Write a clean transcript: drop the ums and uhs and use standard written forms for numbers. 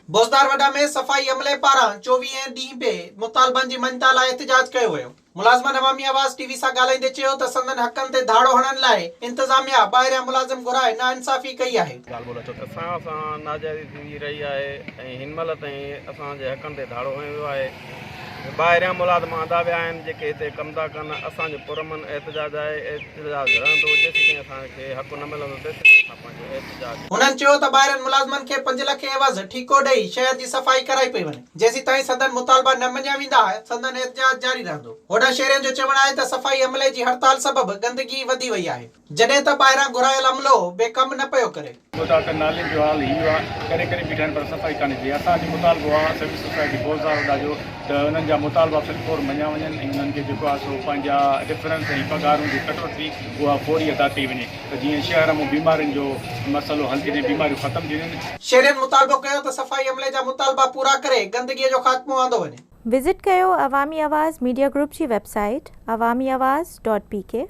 बोज़दार वडा में सफ़ाई अमले पारां 24 ॾींहं पे मुतालबनि जी मञता लाइ एहतिजाज कयो वियो। मुलाज़िमनि अवामी आवाज़ टीवी सां ॻाल्हाईंदे चयो त संदनि हक़नि ते धाड़ो हणण लाइ इंतिज़ामिया ॿाहिरियां मुलाज़िम घुराए नाइंसाफ़ी कई आहे। असां सां नाजाइज़ी थी रही आहे ऐं हिन महिल ताईं असांजे हक़नि ते धाड़ो हणियो वियो आहे। ॿाहिरियां मुलाज़िम आंदा विया आहिनि जेके हिते कमु था कनि। असांजो पुरमन एहतिजाज आहे, एहतिजाज रहंदो जेसिताईं असांखे हक़ न मिलंदो तेसिताईं असां पंहिंजो एहतिजाज। हुननि चयो त ॿाहिरियनि मुलाज़िमनि खे 5 लख एवज़ ठीको ॾेई शहर जी सफ़ाई कराई पई वञे। जेसिताईं संदन मुतालबा न मञिया वेंदा संदन एहतिजाज जारी रहंदो। होॾां शहरियुनि जो चवणु आहे त सफ़ाई अमले जी हड़ताल सबबि गंदगी वधी वई आहे, जॾहिं त ॿाहिरां घुरायल अमलो बेकम न पियो करे। नालियुनि जो हाल इहो आहे, करे करे बीठा आहिनि पर सफ़ाई कान्हे थी। असांजो मुतालबो आहे सर्विस सोसाइटी बोज़दार वॾा जो त उन्हनि जा मुतालबा फिलफोर मञिया वञनि ऐं उन्हनि खे जेको आहे सो पंहिंजा डिफरेंस ऐं पघारूं जी कटौती उहा फौरी अदा कई वञे त जीअं शहर में बीमारियुनि जो मसइलो हल थी वञे, बीमारियूं ख़तमु थी वञनि। शहरियुनि मुतालबो कयो त सफ़ाई अमले जा मुतालबा पूरा करे गंदगीअ जो ख़ात्मो आंदो वञे। विज़िट कयो अवामी आवाज़ मीडिया ग्रुप जी वेबसाइट awamiawaz.pk।